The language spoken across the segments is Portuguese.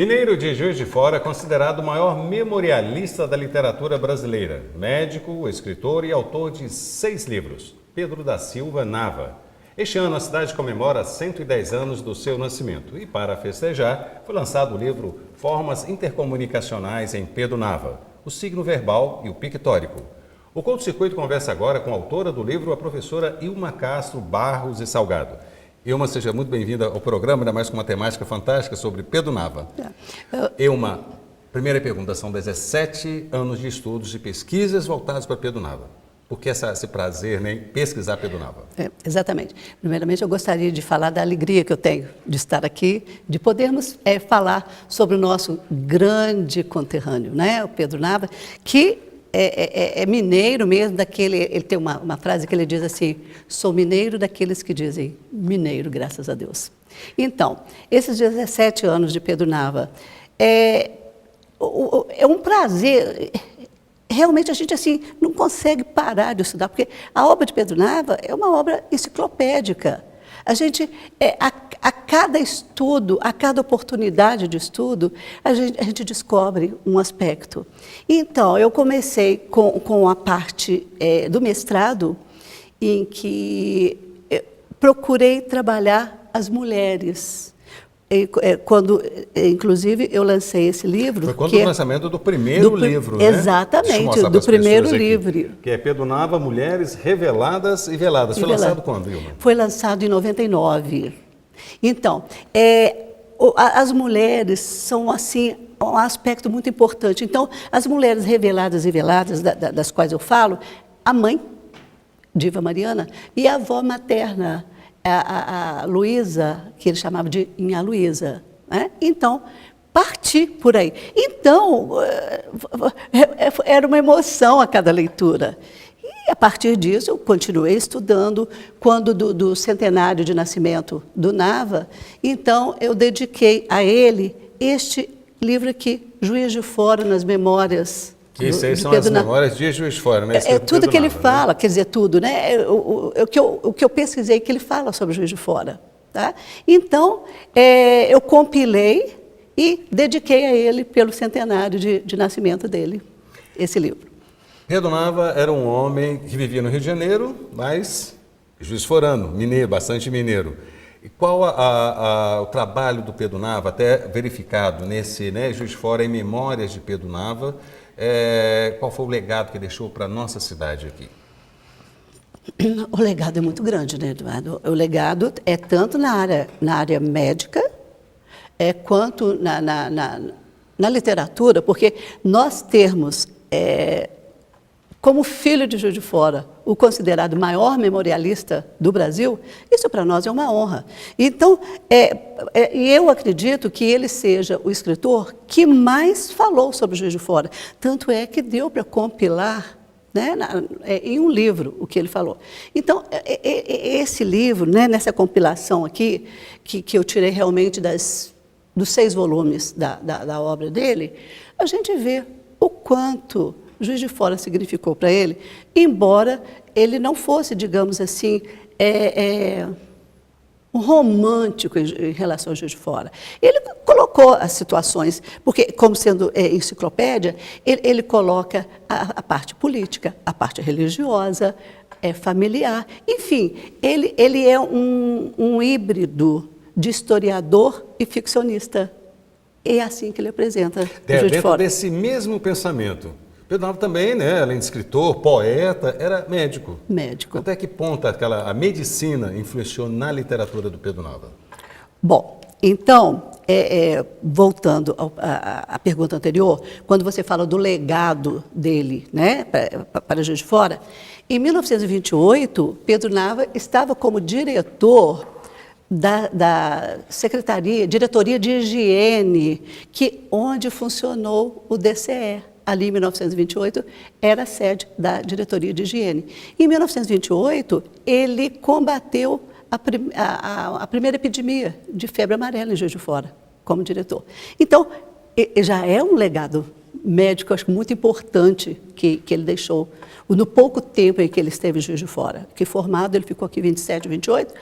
Mineiro de Juiz de Fora é considerado o maior memorialista da literatura brasileira. Médico, escritor e autor de 6 livros. Pedro da Silva Nava. Este ano a cidade comemora 110 anos do seu nascimento. E para festejar, foi lançado o livro Formas Intercomunicacionais em Pedro Nava. O signo verbal e o pictórico. O Conto Circuito conversa agora com a autora do livro, a professora Ilma Castro Barros e Salgado. Ilma, seja muito bem-vinda ao programa, ainda mais com uma temática fantástica sobre Pedro Nava. Ilma, primeira pergunta, são 17 anos de estudos e pesquisas voltados para Pedro Nava. Por que esse prazer em pesquisar Pedro Nava? Exatamente. Primeiramente, eu gostaria de falar da alegria que eu tenho de estar aqui, de podermos falar sobre o nosso grande conterrâneo, né? O Pedro Nava, que é mineiro mesmo, ele tem uma frase que ele diz assim: sou mineiro daqueles que dizem mineiro, graças a Deus. Então, esses 17 anos de Pedro Nava, é um prazer. Realmente a gente assim não consegue parar de estudar, porque a obra de Pedro Nava é uma obra enciclopédica. A gente, a cada estudo, a cada oportunidade de estudo, a gente descobre um aspecto. Então, eu comecei com a parte do mestrado, em que procurei trabalhar as mulheres. Quando, inclusive, eu lancei esse livro... Foi quando o lançamento do primeiro livro, né? Exatamente, do primeiro livro. Que é Pedro Nava, Mulheres Reveladas e Veladas. Foi lançado quando, Ilma? Foi lançado em 99. Então, as mulheres são, assim, um aspecto muito importante. Então, as mulheres reveladas e veladas, das quais eu falo, a mãe, Diva Mariana, e a avó materna, a Luísa, que ele chamava de Inha Luísa, né? Então, parti por aí. Então, era uma emoção a cada leitura. E, a partir disso, eu continuei estudando. Quando do centenário de nascimento do Nava, então, eu dediquei a ele este livro aqui, Juiz de Fora, nas Memórias. Isso aí são as memórias de Juiz de Fora, né? É tudo que ele fala, quer dizer, tudo, né? O que eu pesquisei, que ele fala sobre Juiz de Fora. Tá? Então, eu compilei e dediquei a ele pelo centenário de nascimento dele, esse livro. Pedro Nava era um homem que vivia no Rio de Janeiro, mas juiz forano, mineiro, bastante mineiro. E qual o trabalho do Pedro Nava, até verificado nesse, né, Juiz de Fora, em Memórias de Pedro Nava, qual foi o legado que deixou para a nossa cidade aqui? O legado é muito grande, né, Eduardo? O legado é tanto na área médica, quanto na literatura, porque nós termos, como filho de Juiz de Fora, o considerado maior memorialista do Brasil, isso para nós é uma honra. Então, eu acredito que ele seja o escritor que mais falou sobre Juiz de Fora. Tanto é que deu para compilar, né, em um livro o que ele falou. Então, esse livro, né, nessa compilação aqui, que eu tirei realmente dos 6 volumes da obra dele, a gente vê o quanto Juiz de Fora significou para ele, embora ele não fosse, digamos assim, um romântico em relação ao Juiz de Fora. Ele colocou as situações, porque, como sendo enciclopédia, ele coloca a parte política, a parte religiosa, familiar. Enfim, ele é um híbrido de historiador e ficcionista. É assim que ele apresenta o Juiz de Fora. Dentro desse mesmo pensamento, Pedro Nava também, né, além de escritor, poeta, era médico. Médico. Até que ponto a medicina influenciou na literatura do Pedro Nava? Bom, então, voltando à pergunta anterior, quando você fala do legado dele, né, para Juiz de Fora, em 1928, Pedro Nava estava como diretor da Diretoria de Higiene, onde funcionou o DCE. Ali, em 1928, era a sede da Diretoria de Higiene. Em 1928, ele combateu a primeira epidemia de febre amarela em Juiz de Fora, como diretor. Então, já é um legado médico, acho muito importante, que ele deixou, no pouco tempo em que ele esteve em Juiz de Fora. Que formado, ele ficou aqui 27, 28,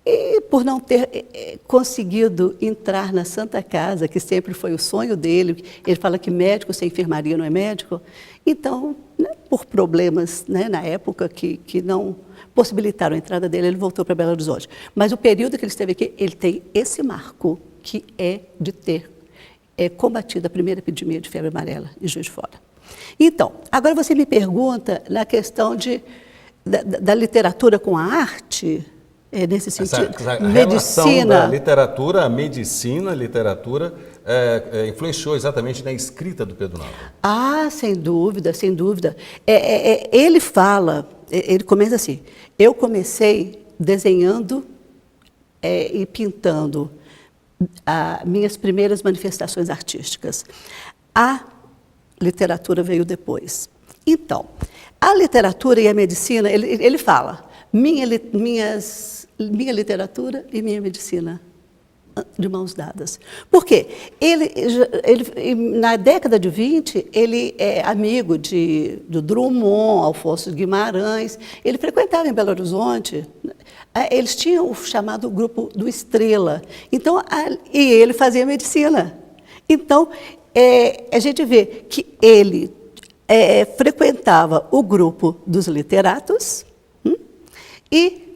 E por não ter conseguido entrar na Santa Casa, que sempre foi o sonho dele, ele fala que médico sem enfermaria não é médico, então, né, por problemas, né, na época que não possibilitaram a entrada dele, ele voltou para Belo Horizonte. Mas o período que ele esteve aqui, ele tem esse marco, que é de ter combatido a primeira epidemia de febre amarela em Juiz de Fora. Então, agora você me pergunta na questão da literatura com a arte, nesse sentido, essa relação da literatura, a medicina, a literatura, influenciou exatamente na escrita do Pedro Nava. Ah, sem dúvida, sem dúvida. Ele fala, ele começa assim, eu comecei desenhando e pintando minhas primeiras manifestações artísticas. A literatura veio depois. Então, a literatura e a medicina, ele fala, minha literatura e minha medicina de mãos dadas. Por quê? Ele, na década de 20, ele é amigo do Drummond, Alfonso Guimarães, ele frequentava em Belo Horizonte, eles tinham o chamado grupo do Estrela, então, e ele fazia medicina. Então, a gente vê que ele frequentava o grupo dos literatos e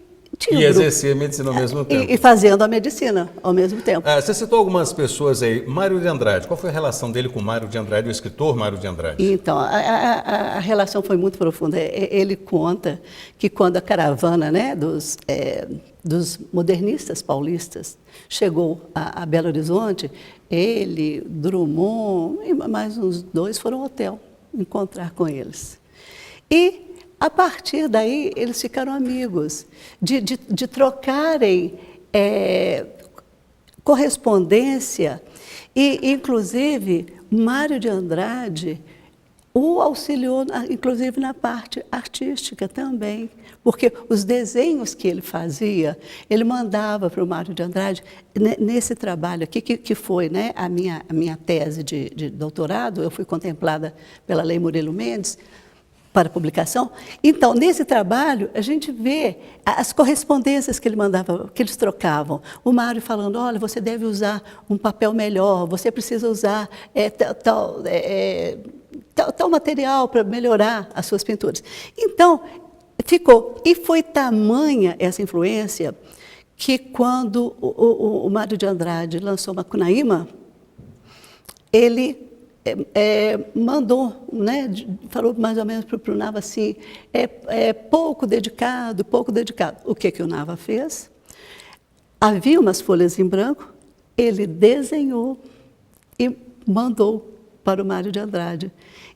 exercia medicina ao mesmo tempo. E fazendo a medicina ao mesmo tempo. Você citou algumas pessoas aí. Mário de Andrade, qual foi a relação dele com Mário de Andrade, o escritor Mário de Andrade? Então, a relação foi muito profunda. Ele conta que quando a caravana, né, dos modernistas paulistas chegou a Belo Horizonte, ele, Drummond e mais uns dois foram ao hotel encontrar com eles. E a partir daí, eles ficaram amigos, de trocarem correspondência e, inclusive, Mário de Andrade o auxiliou, inclusive, na parte artística também, porque os desenhos que ele fazia, ele mandava para o Mário de Andrade, nesse trabalho aqui, que foi, né, a minha tese de doutorado, eu fui contemplada pela Lei Murilo Mendes, para publicação. Então, nesse trabalho, a gente vê as correspondências que ele mandava, que eles trocavam. O Mário falando, olha, você deve usar um papel melhor, você precisa usar tal material para melhorar as suas pinturas. Então, ficou. E foi tamanha essa influência que quando o Mário de Andrade lançou Macunaíma, ele mandou, né, falou mais ou menos para o Nava assim, pouco dedicado, pouco dedicado. O que o Nava fez? Havia umas folhas em branco, ele desenhou e mandou para o Mário de Andrade.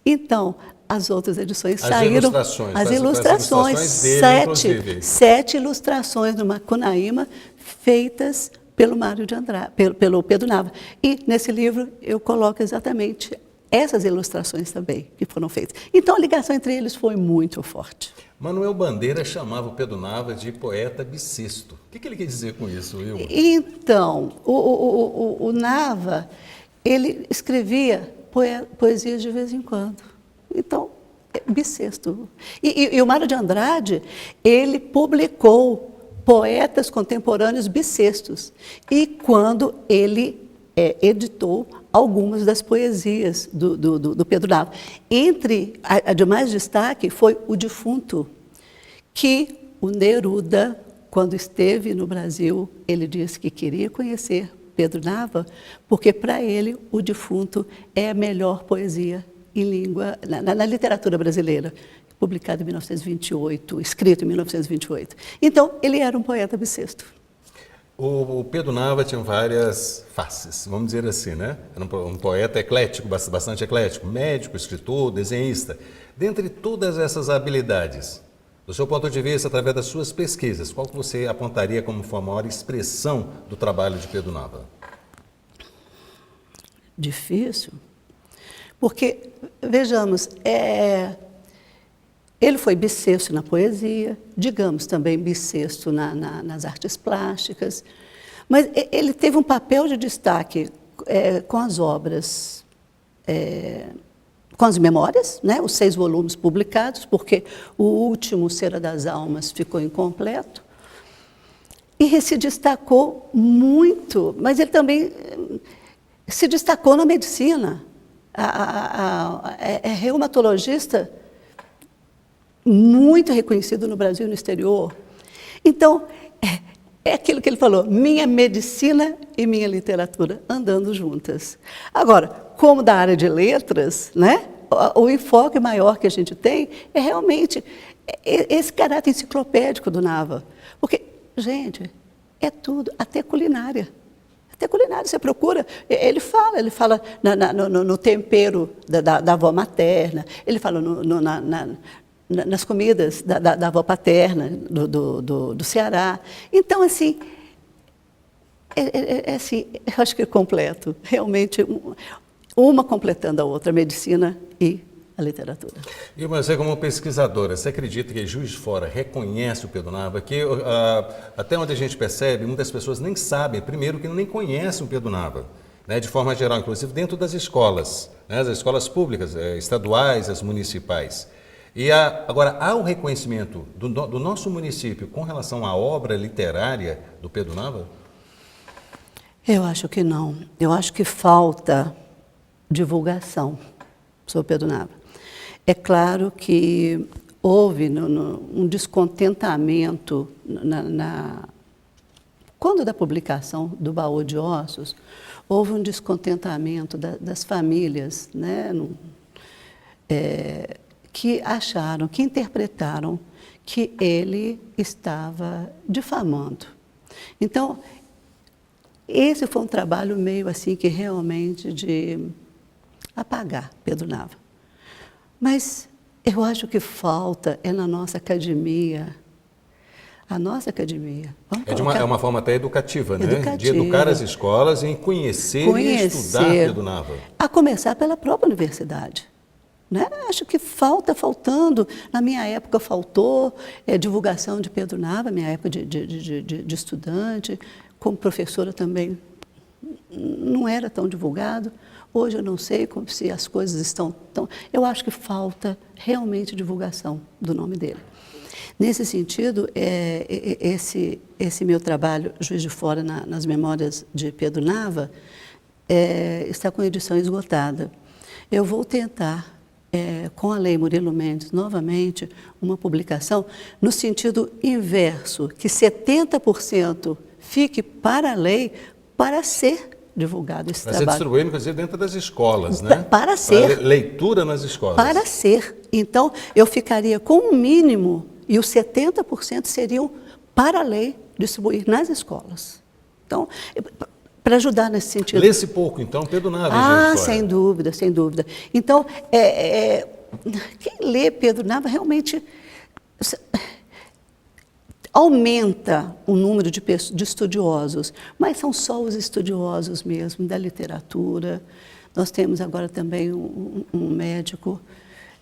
Então, as outras edições saíram... As ilustrações dele, sete ilustrações no Macunaíma feitas pelo Mário de Andrade, pelo Pedro Nava. E nesse livro eu coloco exatamente essas ilustrações também que foram feitas. Então a ligação entre eles foi muito forte. Manuel Bandeira chamava o Pedro Nava de poeta bissexto. O que ele quer dizer com isso, Wilma? Então, o Nava, ele escrevia poesias de vez em quando. Então, bissexto. E o Mário de Andrade, ele publicou poetas contemporâneos bissextos. E quando ele editou algumas das poesias do Pedro Nava. Entre a de mais destaque foi O Defunto, que o Neruda, quando esteve no Brasil, ele disse que queria conhecer Pedro Nava, porque para ele O Defunto é a melhor poesia em língua, na literatura brasileira, publicado em 1928, escrito em 1928. Então, ele era um poeta bissexto. O Pedro Nava tinha várias faces, vamos dizer assim, né? Era um poeta eclético, bastante eclético, médico, escritor, desenhista. Dentre todas essas habilidades, do seu ponto de vista, através das suas pesquisas, qual que você apontaria como a maior expressão do trabalho de Pedro Nava? Difícil, porque, vejamos, ele foi bissexto na poesia, digamos também bissexto nas artes plásticas, mas ele teve um papel de destaque com as obras, com as memórias, né, os 6 volumes publicados, porque o último, Cera das Almas, ficou incompleto. E se destacou muito, mas ele também se destacou na medicina. É reumatologista muito reconhecido no Brasil e no exterior. Então, é aquilo que ele falou, minha medicina e minha literatura andando juntas. Agora, como da área de letras, né, o enfoque maior que a gente tem é realmente esse caráter enciclopédico do Nava. Porque, gente, é tudo, até culinária. Até culinária, você procura, ele fala no tempero da avó materna, ele fala nas comidas da avó paterna, do Ceará. Então, assim, assim, eu acho que é completo, realmente, uma completando a outra, a medicina e a literatura. E você, como pesquisadora, você acredita que Juiz de Fora reconhece o Pedro Nava? Que até onde a gente percebe, muitas pessoas nem sabem, primeiro, que nem conhecem o Pedro Nava, né, de forma geral, inclusive dentro das escolas, né, as escolas públicas, estaduais, as municipais. E agora, há o reconhecimento do nosso município com relação à obra literária do Pedro Nava? Eu acho que não. Eu acho que falta divulgação sobre o Pedro Nava. É claro que houve um descontentamento quando da publicação do Baú de Ossos, houve um descontentamento das famílias, né, que acharam, que interpretaram que ele estava difamando. Então, esse foi um trabalho meio assim que realmente de apagar Pedro Nava. Mas eu acho que falta é na nossa academia. A nossa academia. É uma forma até educativa, né? Educativa. De educar as escolas em conhecer e estudar Pedro Nava. A começar pela própria universidade. Né? Acho que faltando. Na minha época faltou divulgação de Pedro Nava, minha época de estudante, como professora também não era tão divulgado. Hoje eu não sei se as coisas estão tão... Eu acho que falta realmente divulgação do nome dele. Nesse sentido, esse meu trabalho, Juiz de Fora, nas memórias de Pedro Nava, está com edição esgotada. Eu vou tentar, com a Lei Murilo Mendes, novamente, uma publicação no sentido inverso, que 70% fique para a lei para ser divulgado esse trabalho. Para ser distribuído, inclusive, dentro das escolas, né? Para ser. Para leitura nas escolas. Para ser. Então, eu ficaria com o mínimo e os 70% seriam para a lei distribuir nas escolas. Então, para ajudar nesse sentido. Lê-se pouco, então, Pedro Nava. Sem dúvida, sem dúvida. Então, quem lê Pedro Nava realmente aumenta o número de estudiosos, mas são só os estudiosos mesmo da literatura. Nós temos agora também um médico,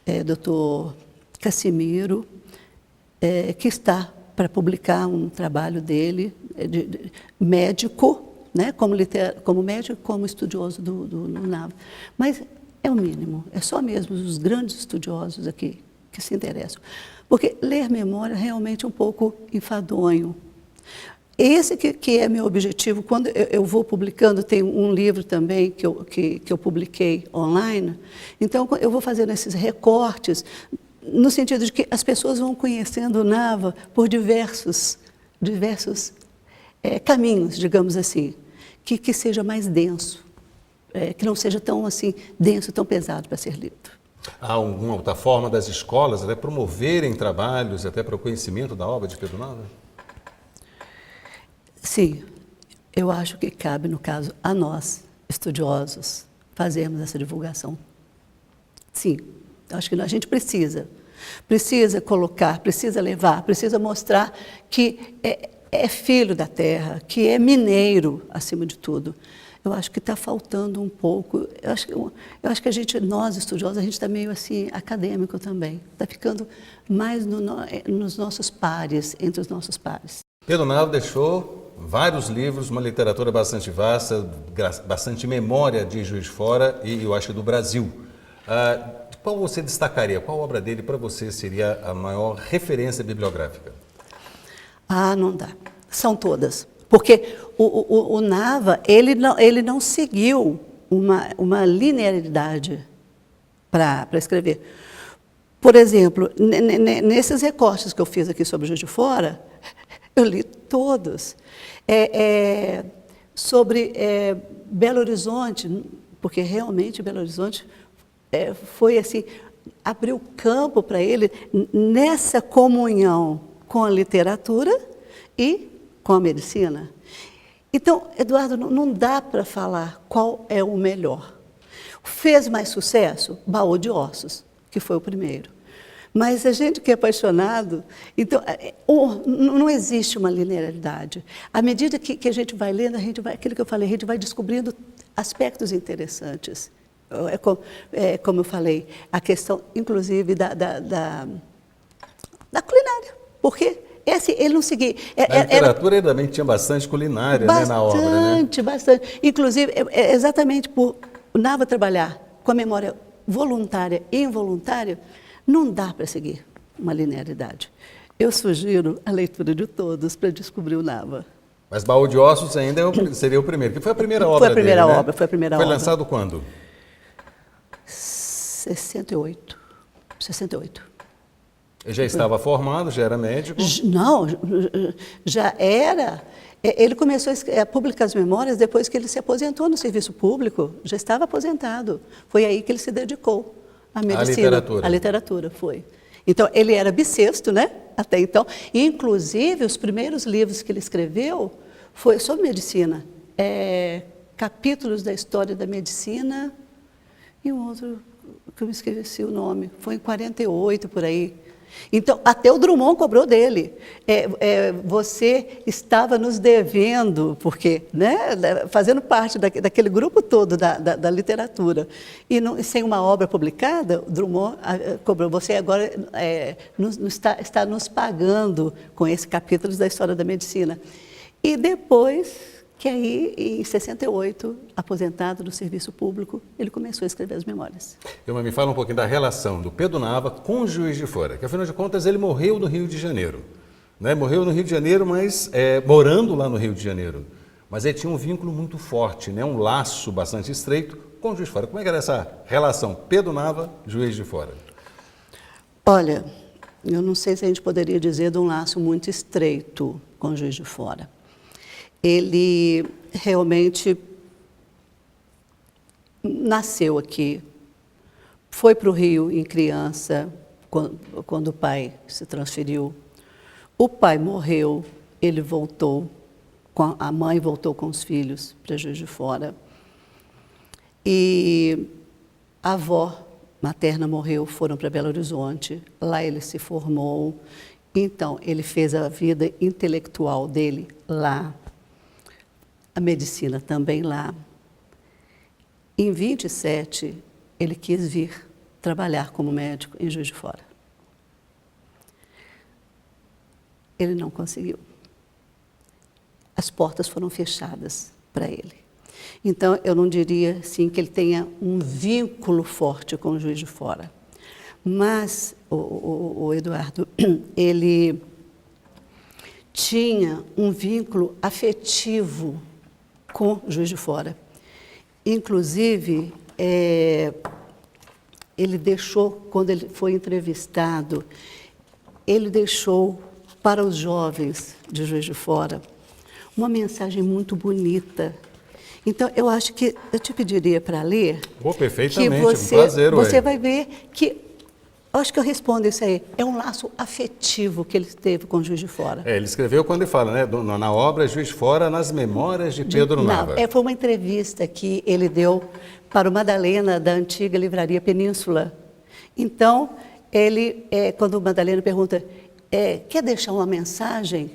Dr. Cassimiro, que está para publicar um trabalho dele, médico, né, como médico e como estudioso do Nava. Mas é o mínimo, é só mesmo os grandes estudiosos aqui que se interessam. Porque ler memória é realmente um pouco enfadonho. Esse que é meu objetivo, quando eu vou publicando, tem um livro também que eu publiquei online, então eu vou fazendo esses recortes, no sentido de que as pessoas vão conhecendo o Nava por diversos caminhos, digamos assim, que seja mais denso, que não seja tão assim denso, tão pesado para ser lido. Há alguma outra forma das escolas até promoverem trabalhos até para o conhecimento da obra de Pedro Nava? Sim, eu acho que cabe, no caso, a nós, estudiosos, fazermos essa divulgação. Sim, acho que a gente precisa colocar, precisa levar, precisa mostrar que é filho da terra, que é mineiro, acima de tudo. Eu acho que está faltando um pouco, eu acho que nós estudiosos, a gente está meio assim, acadêmico também, está ficando mais nos nossos pares, entre os nossos pares. Pedro Nava deixou vários livros, uma literatura bastante vasta, bastante memória de Juiz de Fora e eu acho que do Brasil. Qual você destacaria, qual obra dele para você seria a maior referência bibliográfica? Não dá. São todas. Porque o Nava, ele não seguiu uma linearidade para escrever. Por exemplo, nesses recortes que eu fiz aqui sobre Juiz de Fora, eu li todos. Sobre Belo Horizonte, porque realmente Belo Horizonte foi assim, abriu campo para ele nessa comunhão com a literatura e com a medicina. Então, Eduardo, não dá para falar qual é o melhor. Fez mais sucesso? Baú de Ossos, que foi o primeiro. Mas a gente que é apaixonado, então, não existe uma linearidade. À medida que a gente vai lendo, aquilo que eu falei, a gente vai descobrindo aspectos interessantes. Como eu falei, a questão, inclusive, da culinária. Porque ele não seguia. A literatura também tinha bastante culinária, bastante, né, na obra, né? Bastante. Inclusive, exatamente por o Nava trabalhar com a memória voluntária e involuntária, não dá para seguir uma linearidade. Eu sugiro a leitura de todos para descobrir o Nava. Mas Baú de Ossos ainda seria o primeiro, que foi a primeira obra Foi a primeira dele, obra, né? foi a primeira obra. Foi lançado quando? 68. 68. Ele já estava formado, já era médico? Não, já era. Ele começou a publicar as memórias depois que ele se aposentou no serviço público, já estava aposentado. Foi aí que ele se dedicou à medicina. À literatura, foi. Então, ele era bissexto, né? Até então. E, inclusive, os primeiros livros que ele escreveu foi sobre medicina. Capítulos da história da medicina e um outro que eu me esqueci o nome. Foi em 48, por aí. Então, até o Drummond cobrou dele. Você estava nos devendo, porque, né, fazendo parte daquele grupo todo da literatura, e sem uma obra publicada, o Drummond cobrou. Você agora está nos pagando com esse capítulo da história da medicina. E depois, que aí, em 68, aposentado do serviço público, ele começou a escrever as memórias. Me fala um pouquinho da relação do Pedro Nava com o Juiz de Fora, que afinal de contas ele morreu no Rio de Janeiro. Né? Morreu no Rio de Janeiro, mas morando lá no Rio de Janeiro. Mas ele tinha um vínculo muito forte, né? Um laço bastante estreito com o Juiz de Fora. Como é que era essa relação Pedro Nava, Juiz de Fora? Olha, eu não sei se a gente poderia dizer de um laço muito estreito com o Juiz de Fora. Ele realmente nasceu aqui, foi para o Rio em criança, quando o pai se transferiu. O pai morreu, ele voltou, a mãe voltou com os filhos para Juiz de Fora. E a avó materna morreu, foram para Belo Horizonte, lá ele se formou. Então, ele fez a vida intelectual dele lá. A medicina também lá. Em 27, ele quis vir trabalhar como médico em Juiz de Fora. Ele não conseguiu. As portas foram fechadas para ele. Então, eu não diria assim, que ele tenha um vínculo forte com o Juiz de Fora. Mas, o Eduardo, ele tinha um vínculo afetivo com o Juiz de Fora. Inclusive, ele deixou, quando ele foi entrevistado, ele deixou para os jovens de Juiz de Fora uma mensagem muito bonita. Então, eu acho que eu te pediria para ler. Perfeitamente, que você, um prazer. Você vai ver que, acho que eu respondo isso aí, é um laço afetivo que ele teve com o Juiz de Fora. Ele escreveu quando ele fala, né, na obra Juiz de Fora, nas memórias de Pedro Nava. Foi uma entrevista que ele deu para o Madalena, da antiga Livraria Península. Então, quando o Madalena pergunta, quer deixar uma mensagem?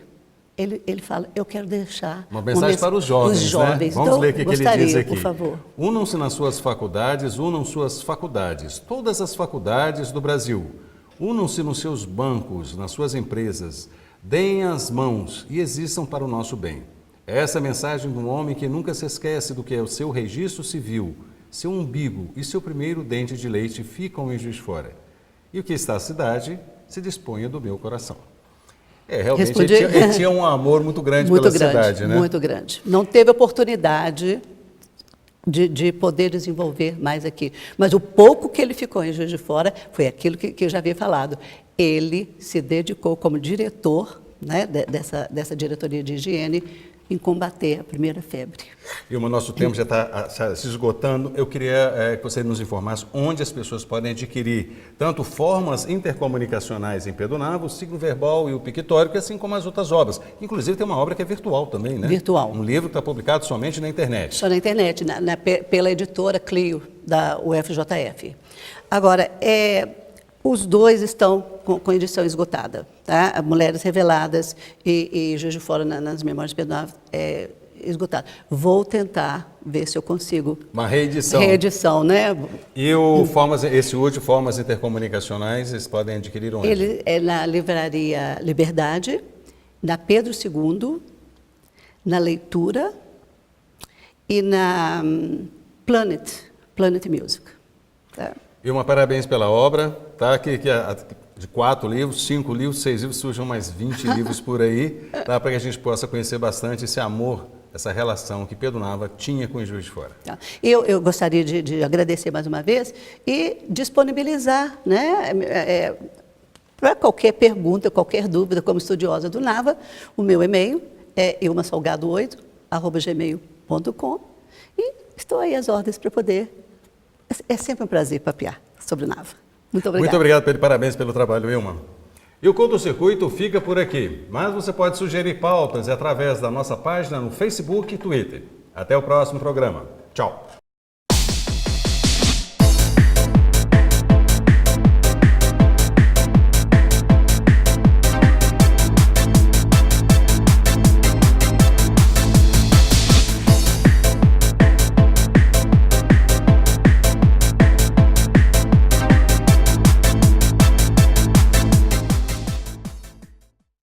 Ele fala, eu quero deixar uma mensagem para os jovens, né? Vamos então, ler o que ele diz aqui. Por favor. Unam-se nas suas faculdades, unam suas faculdades, todas as faculdades do Brasil. Unam-se nos seus bancos, nas suas empresas. Deem as mãos e existam para o nosso bem. Essa é a mensagem de um homem que nunca se esquece do que é o seu registro civil, seu umbigo e seu primeiro dente de leite ficam em Juiz de Fora. E o que está a cidade se disponha do meu coração. Realmente Respondi? ele tinha um amor muito grande pela cidade, né? Muito grande. Não teve oportunidade de poder desenvolver mais aqui. Mas o pouco que ele ficou em Juiz de Fora foi aquilo que eu já havia falado. Ele se dedicou como diretor, né, dessa diretoria de higiene em combater a primeira febre. E o nosso tempo já está se esgotando. Eu queria que você nos informasse onde as pessoas podem adquirir tanto formas intercomunicacionais em Pedro Nava, o signo verbal e o pictórico, assim como as outras obras. Inclusive tem uma obra que é virtual também, né? Virtual. Um livro que está publicado somente na internet. Só na internet, pela editora Clio, da UFJF. Agora, os dois estão com edição esgotada, tá? Mulheres Reveladas e Juiz de Fora nas Memórias de Pedro Nava esgotado. Vou tentar ver se eu consigo. Uma reedição. Reedição, né? E esse último, Formas Intercomunicacionais, eles podem adquirir onde? Ele é na Livraria Liberdade, na Pedro II, na Leitura e na Planet Music. Tá? Vilma, parabéns pela obra, tá? Que de 4 livros, 5 livros, 6 livros, surjam mais 20 livros por aí, tá? Para que a gente possa conhecer bastante esse amor, essa relação que Pedro Nava tinha com o Juiz de Fora. Tá. Eu gostaria de agradecer mais uma vez e disponibilizar, né, para qualquer pergunta, qualquer dúvida, como estudiosa do Nava, o meu e-mail é ilmasalgado8@gmail.com e estou aí às ordens para poder. É sempre um prazer papear sobre o Nava. Muito obrigada. Muito obrigado, Pedro. Parabéns pelo trabalho, Vilma. E o Curto Circuito fica por aqui, mas você pode sugerir pautas através da nossa página no Facebook e Twitter. Até o próximo programa. Tchau.